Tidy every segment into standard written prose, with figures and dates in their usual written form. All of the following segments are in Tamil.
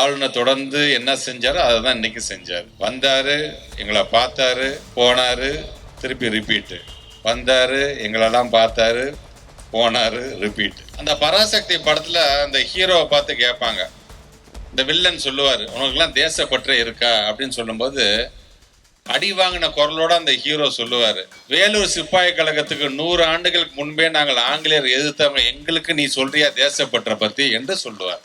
ஆளுநர் தொடர்ந்து என்ன செஞ்சாரோ அதை தான் இன்னைக்கு செஞ்சார். வந்தாரு, எங்களை பார்த்தாரு, போனாரு, திருப்பி ரிப்பீட்டு. வந்தாரு, எங்களெல்லாம் பார்த்தாரு, போனாரு, ரிப்பீட். அந்த பராசக்தி படத்துல அந்த ஹீரோவை பார்த்து கேட்பாங்க, இந்த வில்லன் சொல்லுவார், உனக்குலாம் தேசப்பற்று இருக்கா அப்படின்னு சொல்லும்போது அடி வாங்கின குரலோட அந்த ஹீரோ சொல்லுவார், வேலூர் சிப்பாய் கழகத்துக்கு 100 ஆண்டுகளுக்கு முன்பே நாங்கள் ஆங்கிலேயர் எதிர்த்தவங்க, எங்களுக்கு நீ சொல்றியா தேசப்பற்றை பத்தி என்று சொல்லுவார்.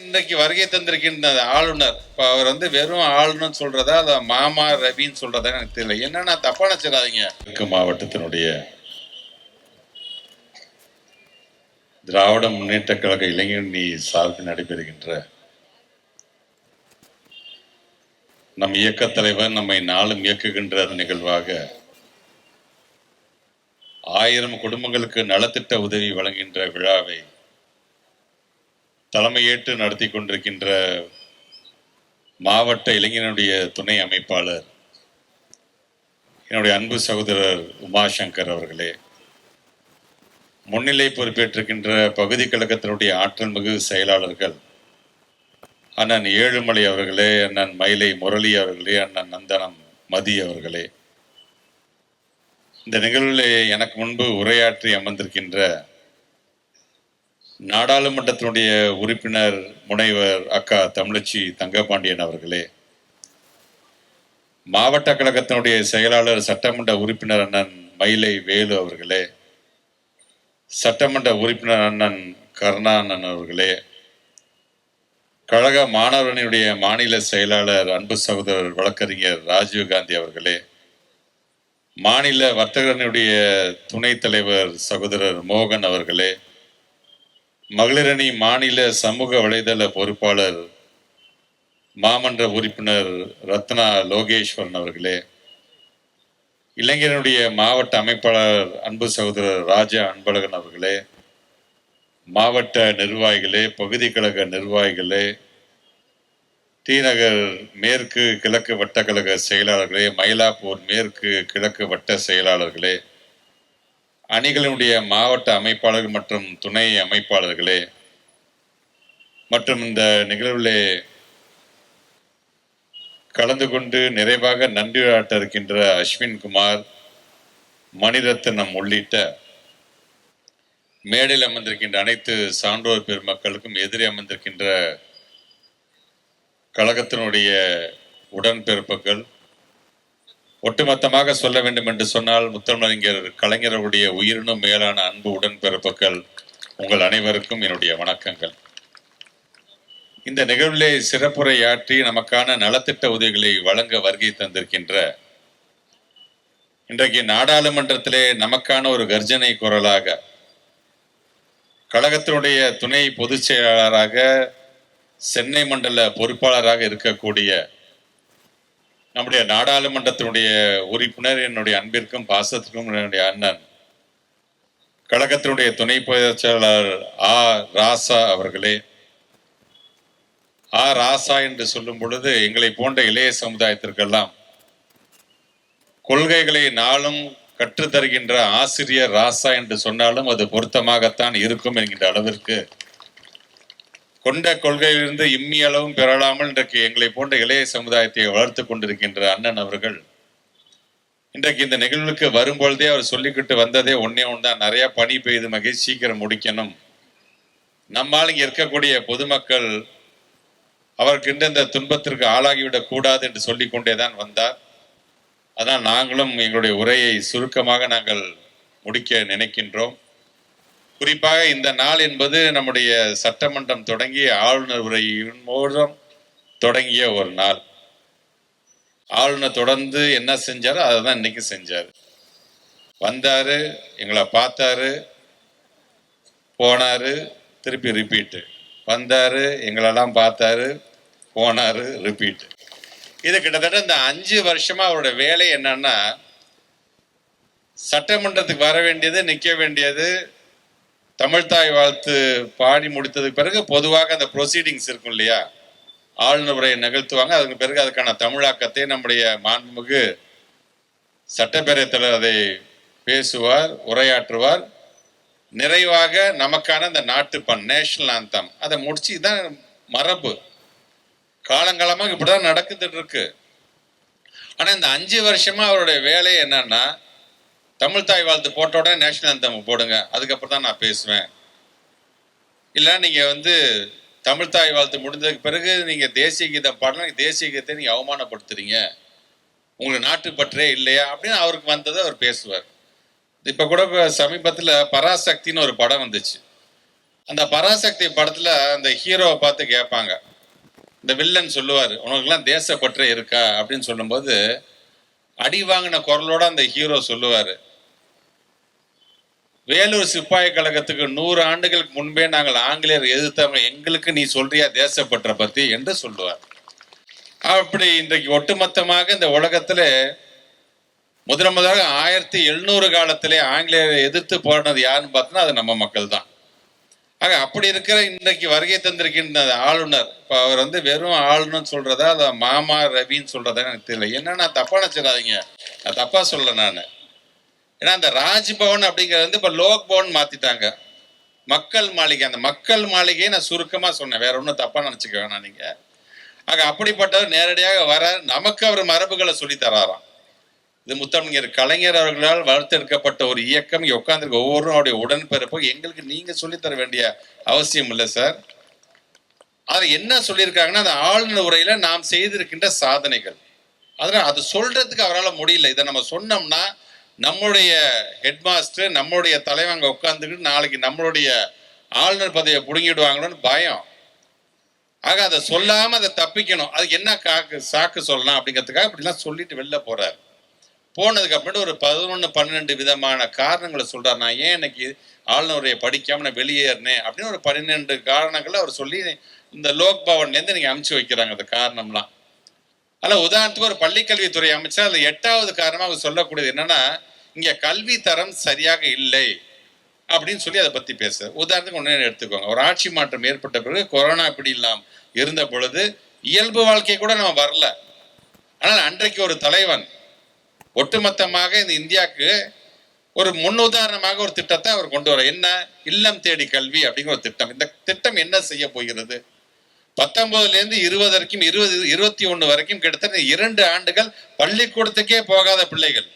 இன்றைக்கு வருகை தந்திருக்கின்ற ஆளுநர், இப்போ அவர் வெறும் ஆளுநர் சொல்றதா அதை மாமா ரவின்னு சொல்றதா எனக்கு தெரியல. என்னன்னா தப்பா நினைச்சிடாதீங்க. தெற்கு மாவட்டத்தினுடைய திராவிட முன்னேற்ற கழக இளைஞரணி சார்பில் நடைபெறுகின்ற நம் இயக்க தலைவர் நம்மை நாளும் இயக்குகின்ற நிகழ்வாக 1000 குடும்பங்களுக்கு நலத்திட்ட உதவி வழங்குகின்ற விழாவை தலைமையேற்று நடத்தி கொண்டிருக்கின்ற மாவட்ட இளைஞனுடைய துணை அமைப்பாளர் என்னுடைய அன்பு சகோதரர் உமாசங்கர் அவர்களே, முன்னிலை பொறுப்பேற்றிருக்கின்ற பகுதி கழகத்தினுடைய ஆற்றல் மிகு செயலாளர்கள் அண்ணன் ஏழுமலை அவர்களே, அண்ணன் மயிலை முரளி அவர்களே, அண்ணன் நந்தனம் மதி அவர்களே, இந்த நிகழ்வில் எனக்கு முன்பு உரையாற்றி அமர்ந்திருக்கின்ற நாடாளுமன்றத்தினுடைய உறுப்பினர் முனைவர் அக்கா தமிழச்சி தங்கபாண்டியன் அவர்களே, மாவட்ட கழகத்தினுடைய செயலாளர் சட்டமன்ற உறுப்பினர் அண்ணன் மயிலை வேலு அவர்களே, சட்டமன்ற உறுப்பினர் அண்ணன் கருணானன் அவர்களே, கழக மாணவரணியுடைய மாநில செயலாளர் அன்பு சகோதரர் வழக்கறிஞர் ராஜீவ்காந்தி அவர்களே, மாநில வர்த்தகரனுடைய துணைத் தலைவர் சகோதரர் மோகன் அவர்களே, மகளிரணி மாநில சமூக வலைதள பொறுப்பாளர் மாமன்ற உறுப்பினர் ரத்னா லோகேஸ்வரன் அவர்களே, இளைஞருடைய மாவட்ட அமைப்பாளர் அன்பு சகோதரர் ராஜா அன்பழகன் அவர்களே, மாவட்ட நிர்வாகிகளே, பகுதி கழக நிர்வாகிகளே, டிநகர் மேற்கு கிழக்கு வட்டக்கழக செயலாளர்களே, மயிலாப்பூர் மேற்கு கிழக்கு வட்ட செயலாளர்களே, அணிகளினுடைய மாவட்ட அமைப்பாளர்கள் மற்றும் துணை அமைப்பாளர்களே, மற்றும் இந்த நிகழ்விலே கலந்து கொண்டு நிறைவாக நன்றியாட்ட இருக்கின்ற அஸ்வின் குமார், மணிரத்னம் உள்ளிட்ட மேடையில் அமர்ந்திருக்கின்ற அனைத்து சான்றோர் பெருமக்களுக்கும், எதிரே அமர்ந்திருக்கின்ற கழகத்தினுடைய உடன்பிறப்புகள், ஒட்டுமொத்தமாக சொல்ல வேண்டும் என்று சொன்னால் முத்தமிழறிஞர் கலைஞருடைய உயிரினும் மேலான அன்பு உடன்பிறப்புகள், உங்கள் அனைவருக்கும் என்னுடைய வணக்கங்கள். இந்த நிகழ்விலே சிறப்புரையாற்றி நமக்கான நலத்திட்ட உதவிகளை வழங்க வருகை தந்திருக்கின்ற, இன்றைக்கு நாடாளுமன்றத்திலே நமக்கான ஒரு கர்ஜனை குரலாக கழகத்தினுடைய துணை பொதுச் செயலாளராக சென்னை மண்டல பொறுப்பாளராக இருக்கக்கூடிய நம்முடைய நாடாளுமன்றத்தினுடைய உறுப்பினர், என்னுடைய அன்பிற்கும் பாசத்திற்கும் என்னுடைய அண்ணன் கழகத்தினுடைய துணை பொதுச் செயலாளர் ஆ ராசா அவர்களே, ஆ ராசா என்று சொல்லும் பொழுது எங்களை போன்ற இளைய சமுதாயத்திற்கெல்லாம் கொள்கைகளை நாளும் கற்றுத்தருகின்ற ஆசிரியர் ராசா என்று சொன்னாலும் அது பொருத்தமாகத்தான் இருக்கும் என்கின்ற அளவிற்கு கொண்ட கொள்கையிலிருந்து இம்மி அளவும் பெறலாமல் இன்றைக்கு எங்களை போன்ற இளைய சமுதாயத்தை வளர்த்து கொண்டிருக்கின்ற அண்ணன் அவர்கள் இன்றைக்கு இந்த நிகழ்வுக்கு வரும்பொழுதே அவர் சொல்லிக்கிட்டு வந்ததே ஒன்னே ஒன்றுதான், நிறைய பனி பெய்து மகிழ்ச்சி, சீக்கிரம் முடிக்கணும், நம்மால் இங்கே இருக்கக்கூடிய பொதுமக்கள் அவருக்கு இந்த துன்பத்திற்கு ஆளாகிவிடக் கூடாது என்று சொல்லிக் கொண்டேதான் வந்தார். அதான் நாங்களும் எங்களுடைய உரையை சுருக்கமாக நாங்கள் முடிக்க நினைக்கின்றோம். குறிப்பாக இந்த நாள் என்பது நம்முடைய சட்டமன்றம் தொடங்கிய ஆளுநர் உரையின் மூலம் தொடங்கிய ஒரு நாள். ஆளுநர் தொடர்ந்து என்ன செஞ்சாரோ அதை தான் இன்னைக்கு செஞ்சார். வந்தாரு, எங்களை பார்த்தாரு, போனாரு, திருப்பி ரிப்பீட்டு. வந்தாரு, எங்களெல்லாம் பார்த்தாரு, போனாரு, ரிப்பீட்டு. இது கிட்டத்தட்ட இந்த 5 வருஷமா அவரோட வேலை என்னன்னா, சட்டமன்றத்துக்கு வர வேண்டியது, நிற்க வேண்டியது, தமிழ்தாய் வாழ்த்து பாடி முடித்ததுக்கு பிறகு பொதுவாக அந்த ப்ரொசீடிங்ஸ் இருக்கும் இல்லையா, ஆளுநர் உரையை நிகழ்த்துவாங்க. அதுக்கு பிறகு அதுக்கான தமிழாக்கத்தை நம்முடைய மாண்புமிகு சட்டப்பேரவைத் தலைவர் அதை பேசுவார், உரையாற்றுவார். நிறைவாக நமக்கான இந்த நாட்டுப்பண் நேஷனல் ஆந்தம் அதை முடிச்சு தான் மரபு. காலங்காலமாக இப்படிதான் நடக்குதுட்டு இருக்கு. ஆனா இந்த 5 வருஷமா அவருடைய வேலை என்னன்னா, தமிழ் தாய் வாழ்த்து போட்ட உடனே நேஷனல் அந்தம் போடுங்க, அதுக்கப்புறம் தான் நான் பேசுவேன். இல்ல நீங்க தமிழ் தாய் வாழ்த்து முடிந்ததுக்கு பிறகு நீங்க தேசிய கீதம் பாடலாம், தேசிய கீதத்தை நீங்க அவமானப்படுத்துறீங்க, உங்களுக்கு நாட்டுப்பற்றே இல்லையா அப்படின்னு அவருக்கு வந்ததை அவர் பேசுவார். இப்ப கூட சமீபத்துல பராசக்தின்னு ஒரு படம் வந்துச்சு. அந்த பராசக்தி படத்துல அந்த ஹீரோவை பார்த்து கேட்பாங்க, இந்த வில்லன் சொல்லுவார், உனக்குலாம் தேசப்பற்றே இருக்கா அப்படின்னு சொல்லும்போது அடி வாங்கின குரலோட அந்த ஹீரோ சொல்லுவாரு, வேலூர் சிப்பாய் கழகத்துக்கு 100 ஆண்டுகளுக்கு முன்பே நாங்கள் ஆங்கிலேயர் எதிர்த்தவங்க, எங்களுக்கு நீ சொல்றியா தேசப்பற்ற பத்தி என்று சொல்லுவார். அப்படி இன்றைக்கு ஒட்டுமொத்தமாக இந்த உலகத்துல முதலாக 1700 காலத்திலே ஆங்கிலேயரை எதிர்த்து போனது யாருன்னு பார்த்தோம்னா அது நம்ம மக்கள் தான். ஆக அப்படி இருக்கிற இன்றைக்கு வருகை தந்திருக்கின்ற ஆளுநர், இப்போ அவர் வெறும் ஆளுநர் சொல்றதா அதை மாமா ரவின்னு சொல்றதா எனக்கு தெரியல. என்னன்னா தப்பா நினைச்சிடாதீங்க, நான் தப்பா சொல்ல நான். ஏன்னா அந்த ராஜ்பவன் அப்படிங்கிறது இப்போ லோக் பவன் மாத்திட்டாங்க, மக்கள் மாளிகை. அந்த மக்கள் மாளிகையை நான் சுருக்கமா சொன்னேன், வேற ஒன்றும் தப்பா நினைச்சுக்க வேணாம் நீங்க. ஆக அப்படிப்பட்டவர் நேரடியாக வர நமக்கு அவர் மரபுகளை சொல்லி தராராம். இது முத்தமிழர் கலைஞர் அவர்களால் வளர்த்தெடுக்கப்பட்ட ஒரு இயக்கம். இங்கே உட்கார்ந்துருக்க ஒவ்வொருவரும் அவருடைய உடன்பிறப்போ எங்களுக்கு நீங்க சொல்லித்தர வேண்டிய அவசியம் இல்லை சார். அதில் என்ன சொல்லியிருக்காங்கன்னா, அந்த ஆளுநர் உரையில நாம் செய்திருக்கின்ற சாதனைகள், அதனால் அது சொல்றதுக்கு அவரால் முடியல. இதை நம்ம சொன்னோம்னா நம்மளுடைய ஹெட்மாஸ்டர், நம்மளுடைய தலைவன் அங்கே உட்காந்துக்கிட்டு நாளைக்கு நம்மளுடைய ஆளுநர் பதவியை பிடுங்கிடுவாங்களோன்னு பயம். ஆக அதை சொல்லாம அதை தப்பிக்கணும். அதுக்கு என்ன சாக்கு சொல்லலாம் அப்படிங்கிறதுக்காக இப்படிலாம் சொல்லிட்டு வெளில போறாரு. போனதுக்கு அப்புறம் ஒரு 11-12 விதமான காரணங்களை சொல்றாரு. நான் ஏன் இன்னைக்கு ஆளுநரையை படிக்காம நான் வெளியேறினேன் அப்படின்னு ஒரு 12 காரணங்களை அவர் சொல்லி இந்த லோக் பவன்லேருந்து நீங்க அமுச்சு வைக்கிறாங்க அந்த காரணம்லாம். ஆனால் உதாரணத்துக்கு ஒரு பள்ளிக்கல்வித்துறை அமைச்சர் அது 8வது காரணமாக அவர் சொல்லக்கூடியது என்னன்னா, இங்க கல்வி தரம் சரியாக இல்லை அப்படின்னு சொல்லி அதை பத்தி பேச. உதாரணத்துக்கு ஒன்று எடுத்துக்கோங்க, ஒரு ஆட்சி மாற்றம் ஏற்பட்ட பிறகு கொரோனா இப்படி இல்லாம இருந்த பொழுது இயல்பு வாழ்க்கை கூட நம்ம வரல. ஆனால் அன்றைக்கு ஒரு தலைவன் ஒட்டுமொத்தமாக இந்த இந்தியாவுக்கு ஒரு முன்னுதாரணமாக ஒரு திட்டத்தை அவர் கொண்டு வர. என்ன? இல்லம் தேடி கல்வி அப்படிங்கிற ஒரு திட்டம். இந்த திட்டம் என்ன செய்ய போகிறது? 19லேருந்து 20 வரைக்கும் 21 வரைக்கும் கிட்டத்தட்ட 2 ஆண்டுகள் பள்ளிக்கூடத்துக்கே போகாத பிள்ளைகள்,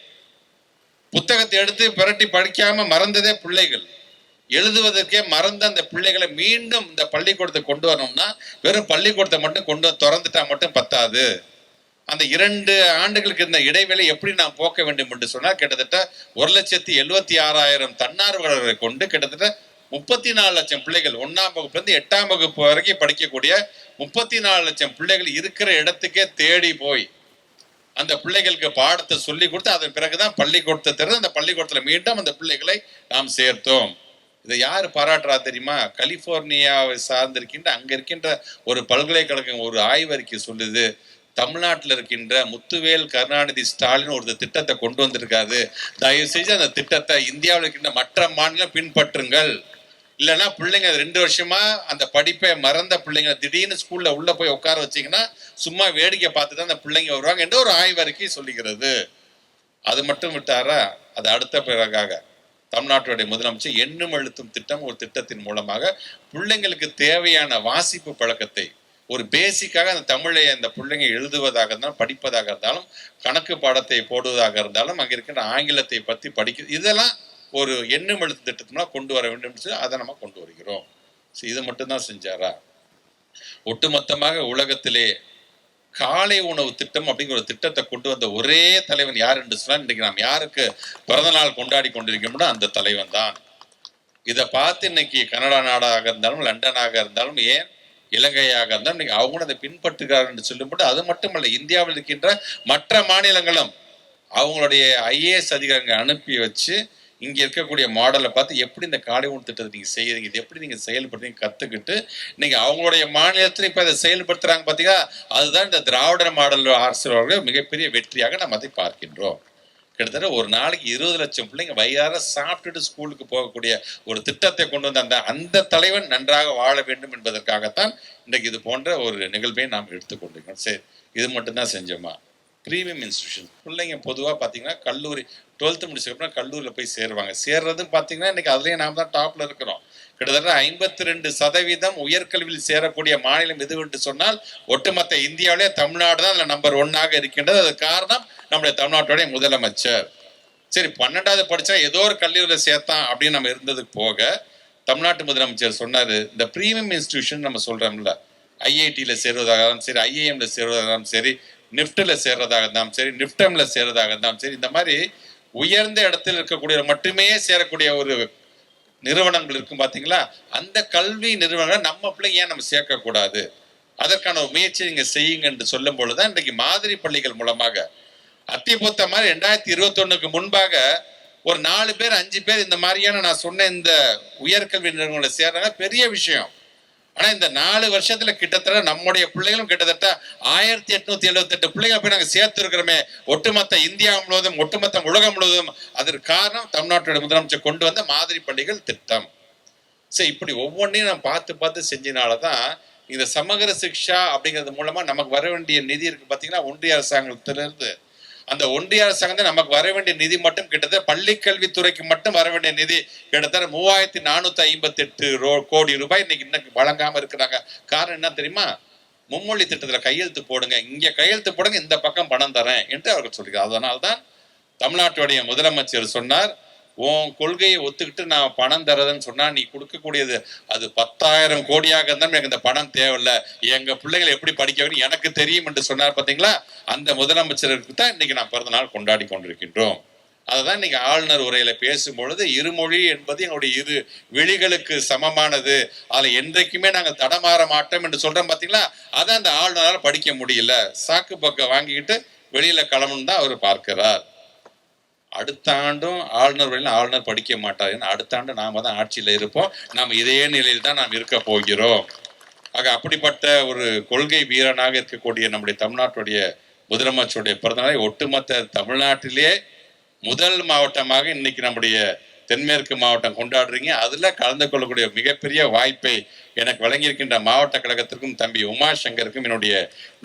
புத்தகத்தை எடுத்து பிரட்டி படிக்காம மறந்ததே பிள்ளைகள், எழுதுவதற்கே மறந்த அந்த பிள்ளைகளை மீண்டும் இந்த பள்ளிக்கூடத்தை கொண்டு வரணும்னா வெறும் பள்ளிக்கூடத்தை மட்டும் கொண்டு திறந்துட்டா மட்டும் பத்தாது. அந்த 2 ஆண்டுகளுக்கு இருந்த இடைவேளை எப்படி நாம் போக்க வேண்டும் என்று சொன்னால் கிட்டத்தட்ட 1,76,000 தன்னார்வலர்களை கொண்டு கிட்டத்தட்ட 34 லட்சம் பிள்ளைகள் 1ஆம் வகுப்புலேருந்து 8ஆம் வகுப்பு வரைக்கும் படிக்கக்கூடிய 34 லட்சம் பிள்ளைகள் இருக்கிற இடத்துக்கே தேடி போய் அந்த பிள்ளைகளுக்கு பாடத்தை சொல்லி கொடுத்து அதன் பிறகுதான் பள்ளிக்கூடத்தை திறந்து அந்த பள்ளிக்கூடத்தில் மீண்டும் அந்த பிள்ளைகளை நாம் சேர்த்தோம். இதை யார் பாராட்டுறா தெரியுமா? கலிபோர்னியாவை சார்ந்திருக்கின்ற அங்க இருக்கின்ற ஒரு பல்கலைக்கழகம் ஒரு ஆய்வறிக்கை சொல்லுது, தமிழ்நாட்டில் இருக்கின்ற முத்துவேல் கருணாநிதி ஸ்டாலின் ஒரு திட்டத்தை கொண்டு வந்திருக்காரு, தயவு செஞ்சு அந்த திட்டத்தை இந்தியாவில் இருக்கின்ற மற்ற மாநிலம் பின்பற்றுங்கள். இல்லைன்னா பிள்ளைங்க 2 வருஷமா அந்த படிப்பை மறந்த பிள்ளைங்க திடீர்னு ஸ்கூல்ல உள்ள போய் உட்கார வச்சிங்கன்னா சும்மா வேடிக்கை பார்த்துட்டு அந்த பிள்ளைங்க வருவாங்க என்று ஒரு ஆய்வறிக்கை சொல்லுகிறது. அது மட்டும் விட்டாரா, அது அடுத்த பிறகாக தமிழ்நாட்டுடைய முதலமைச்சர் எண்ணும் எழுத்தும் திட்டம் ஒரு திட்டத்தின் மூலமாக பிள்ளைங்களுக்கு தேவையான வாசிப்பு பழக்கத்தை ஒரு பேசிக்காக அந்த தமிழை அந்த பிள்ளைங்க எழுதுவதாக இருந்தாலும் படிப்பதாக இருந்தாலும் கணக்கு பாடத்தை போடுவதாக இருந்தாலும் அங்கே இருக்கின்ற ஆங்கிலத்தை பற்றி படிக்க, இதெல்லாம் ஒரு எண்ணும் எழுத்து திட்டத்தினால் கொண்டு வர வேண்டும் என்று அதை நம்ம கொண்டு வருகிறோம். இது மட்டும்தான் செஞ்சாரா? ஒட்டுமொத்தமாக உலகத்திலே காலை உணவு திட்டம் அப்படிங்கிற ஒரு திட்டத்தை கொண்டு வந்த ஒரே தலைவன் யார் என்று சொன்னால் இன்றைக்கு நாம் யாருக்கு பிறந்த நாள் கொண்டாடி கொண்டிருக்கோம்னா அந்த தலைவன் தான். இதை பார்த்து இன்னைக்கு கனடா நாடாக இருந்தாலும் லண்டனாக இருந்தாலும் ஏன் இலங்கையாக இருந்தாலும் இன்னைக்கு அவங்க அதை பின்பற்றுகிறார்கள் என்று சொல்லும்போது அது மட்டுமல்ல, இந்தியாவில் இருக்கின்ற மற்ற மாநிலங்களும் அவங்களுடைய IAS அதிகாரிகளை அனுப்பி வச்சு இங்க இருக்கக்கூடிய மாடலை பார்த்து எப்படி இந்த காலை உணவு திட்டத்தை நீங்க செய்யறீங்க, இது எப்படி நீங்க செயல்படுறீங்க கத்துக்கிட்டு நீங்க அவங்களுடைய மாநிலத்தில் இப்ப அதை செயல்படுத்துறாங்க பார்த்தீங்களா, அதுதான் இந்த திராவிட மாடல் அரசு மிகப்பெரிய வெற்றியாக நம்ம அதை பார்க்கின்றோம். கிட்டத்தட்ட ஒரு நாளைக்கு 20 லட்சம் பிள்ளைங்க வயிறார சாப்பிட்டுட்டு ஸ்கூலுக்கு போகக்கூடிய ஒரு திட்டத்தை கொண்டு வந்த அந்த தலைவன் நன்றாக வாழ வேண்டும் என்பதற்காகத்தான் இன்றைக்கு இது போன்ற ஒரு நிகழ்வை நாம் எடுத்துக்கொண்டிருக்கோம். சரி, இது மட்டும்தான் செஞ்சோமா? ப்ரீமியம் இன்ஸ்டியூஷன் பிள்ளைங்க பொதுவாக பார்த்தீங்கன்னா கல்லூரி 12th முடிச்சதுக்கப்புறம் கல்லூரியில் போய் சேருவாங்க. சேர்றதுன்னு பார்த்தீங்கன்னா இன்னைக்கு அதுலேயே நாம் தான் டாப்ல இருக்கிறோம். கிட்டத்தட்ட 52% உயர்கல்வியில் சேரக்கூடிய மாநிலம் எது என்று சொன்னால் ஒட்டுமொத்த இந்தியாவிலே தமிழ்நாடு தான் அதுல நம்பர் 1 இருக்கின்றது. அது காரணம் நம்முடைய தமிழ்நாட்டுடைய முதலமைச்சர். சரி, 12வது படிச்சா ஏதோ ஒரு கல்லூரியில சேர்த்தான் அப்படின்னு நம்ம இருந்ததுக்கு போக தமிழ்நாட்டு முதலமைச்சர் சொன்னாரு, இந்த பிரீமியம் இன்ஸ்டிடியூஷன் நம்ம சொல்றோம்ல, ஐஐடியில சேர்வதாக இருந்தாலும் சரி, ஐஐஎம்ல சேர்வதாக இருந்தாலும் சரி, நிப்ட்ல சேர்றதாக இருந்தாலும் சரி, நிப்டம்ல சேர்றதாக இருந்தாலும் சரி, இந்த மாதிரி உயர்ந்த இடத்தில் இருக்கக்கூடிய மட்டுமே சேரக்கூடிய ஒரு நிறுவனங்கள் இருக்கும் பாத்தீங்களா, அந்த கல்வி நிறுவனங்கள் நம்ம பிள்ளைங்க ஏன் நம்ம சேர்க்க கூடாது, அதற்கான ஒரு முயற்சி நீங்க செய்யுங்க என்று சொல்லும் பொழுதுதான் இன்றைக்கு மாதிரி பள்ளிகள் மூலமாக அத்தியபூத்த மாதிரி 2021க்கு முன்பாக ஒரு 4 பேர் 5 பேர் இந்த மாதிரியான நான் சொன்ன இந்த உயர்கல்வி நிறுவனங்களை சேர்றாங்க, பெரிய விஷயம். ஆனா இந்த 4 வருஷத்துல கிட்டத்தட்ட நம்முடைய பிள்ளைகளும் கிட்டத்தட்ட 1878 பிள்ளைகளை போய் நாங்க சேர்த்து இருக்கிறோமே, ஒட்டுமொத்த இந்தியா முழுவதும், ஒட்டுமொத்த உலகம் முழுவதும். அதற்கு காரணம் தமிழ்நாட்டுடைய முதலமைச்சர் கொண்டு வந்த மாதிரி பள்ளிகள் திட்டம். சரி, இப்படி ஒவ்வொன்றையும் நம்ம பார்த்து பார்த்து செஞ்சனாலதான் இந்த சமகர சிக்ஷா அப்படிங்கிறது மூலமா நமக்கு வர வேண்டிய நிதி இருக்கு பாத்தீங்கன்னா, ஒன்றிய அரசாங்கத்திலிருந்து அந்த ஒன்றிய அரசாங்கம் நமக்கு வர வேண்டிய நிதி மட்டும் கிட்டத்தட்ட பள்ளி கல்வித்துறைக்கு மட்டும் வர வேண்டிய நிதி கிட்டத்தட்ட 3458 கோடி ரூபாய் இன்னைக்கு வழங்காம இருக்கிறாங்க. காரணம் என்ன தெரியுமா? மும்மொழி திட்டத்துல கையெழுத்து போடுங்க, இங்க கையெழுத்து போடுங்க, இந்த பக்கம் பணம் தரேன் என்று அவர்கள் சொல்லியிருக்காங்க. அதனால்தான் தமிழ்நாட்டுடைய முதலமைச்சர் சொன்னார், உன் கொள்கையை ஒத்துக்கிட்டு நான் பணம் தரதுன்னு சொன்னா நீ கொடுக்கக்கூடியது அது 10,000 கோடியாக இருந்தாலும் எனக்கு இந்த பணம் தேவையில்லை, எங்க பிள்ளைகளை எப்படி படிக்க வேண்டும் எனக்கு தெரியும் என்று சொன்னார். பாத்தீங்களா, அந்த முதலமைச்சருக்கு தான் இன்னைக்கு நான் பிறந்த நாள் கொண்டாடி கொண்டிருக்கின்றோம். அதுதான் இன்னைக்கு ஆளுநர் உரையில பேசும்பொழுது, இருமொழி என்பது எங்களுடைய இரு விழிகளுக்கு சமமானது, அதுல என்றைக்குமே நாங்கள் தடமாற மாட்டோம் என்று சொல்றோம். பாத்தீங்களா, அதான் அந்த ஆளுநரால் படிக்க முடியல, சாக்கு பக்கம் வாங்கிக்கிட்டு வெளியில கிளம்பணும் தான் அவர் பார்க்கிறார். அடுத்த ஆண்டும் ஆளுநர் படிக்க மாட்டார், அடுத்த ஆண்டு நாம தான் ஆட்சியில் இருப்போம், நாம் இதே நிலையில் தான் நாம் இருக்க போகிறோம். ஆக அப்படிப்பட்ட ஒரு கொள்கை வீரனாக இருக்கக்கூடிய நம்முடைய தமிழ்நாட்டுடைய முதலமைச்சருடைய பிறந்தநாளை ஒட்டுமொத்த தமிழ்நாட்டிலே முதல் மாவட்டமாக இன்னைக்கு நம்முடைய தென்மேற்கு மாவட்டம் கொண்டாடுறீங்க. அதுல கலந்து கொள்ளக்கூடிய மிகப்பெரிய வாய்ப்பை எனக்கு வழங்கியிருக்கின்ற மாவட்ட கழகத்திற்கும் தம்பி உமாசங்கருக்கும் என்னுடைய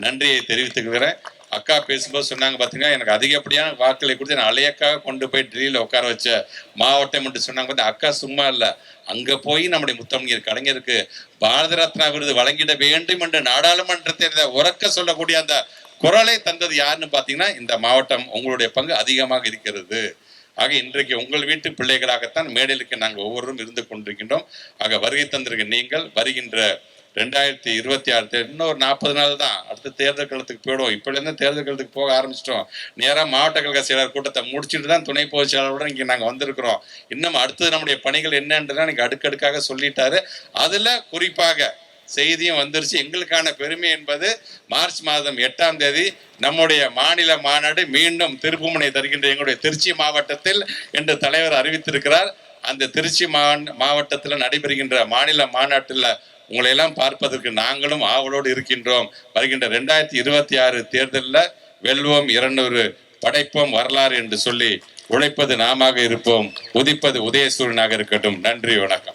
நன்றியை தெரிவித்துக்கிறேன். அக்கா பேசும்போது சொன்னாங்க பாத்தீங்கன்னா, எனக்கு அதிகப்படியான வாக்களை கொடுத்து நான் அலையக்காக கொண்டு போய் டெல்லியில உட்கார வச்ச மாவட்டம் என்று சொன்னாங்க. பார்த்தா அக்கா சும்மா இல்ல, அங்க போய் நம்முடைய முத்தமிழர் கலைஞருக்கு பாரத ரத்னா விருது வழங்கிட வேண்டும் என்று நாடாளுமன்றத்தை உறக்க சொல்லக்கூடிய அந்த குரலை தந்தது யாருன்னு பாத்தீங்கன்னா, இந்த மாவட்டம். உங்களுடைய பங்கு அதிகமாக இருக்கிறது. ஆக இன்றைக்கு உங்கள் வீட்டு பிள்ளைகளாகத்தான் மேடையிலுக்கு நாங்கள் ஒவ்வொருவரும் இருந்து கொண்டிருக்கின்றோம். ஆக வருகை தந்திருக்க நீங்கள் வருகின்ற 2026 இன்னொரு 40 நாள் தான், அடுத்த தேர்தல் காலத்துக்கு போயிடுவோம். இப்ப இருந்து தேர்தல் காலத்துக்கு போக ஆரம்பிச்சிட்டோம். நேராக மாவட்ட கழக செயலாளர் கூட்டத்தை முடிச்சுட்டு தான் துணை பொதுச் செயலாளருடன் இங்க நாங்க வந்திருக்கிறோம். இன்னும் அடுத்தது நம்முடைய பணிகள் என்னன்றதான் நீங்க அடுக்கடுக்காக சொல்லிட்டாரு. அதுல குறிப்பாக செய்தியும் வந்துருச்சு. எங்களுக்கான பெருமை என்பது மார்ச் மாதம் 8ஆம் தேதி நம்முடைய மாநில மாநாடு மீண்டும் திருப்புமுனை தருகின்ற எங்களுடைய திருச்சி மாவட்டத்தில் என்று தலைவர் அறிவித்திருக்கிறார். அந்த திருச்சி மாவட்டத்தில் நடைபெறுகின்ற மாநில மாநாட்டில் உங்களை எல்லாம் பார்ப்பதற்கு நாங்களும் ஆவலோடு இருக்கின்றோம். வருகின்ற 2026 தேர்தலில் வெல்வோம், 200 படைப்போம் வரலாறு என்று சொல்லி உழைப்பது நாமாக இருப்போம், உதிப்பது உதயசூரியனாக இருக்கட்டும். நன்றி, வணக்கம்.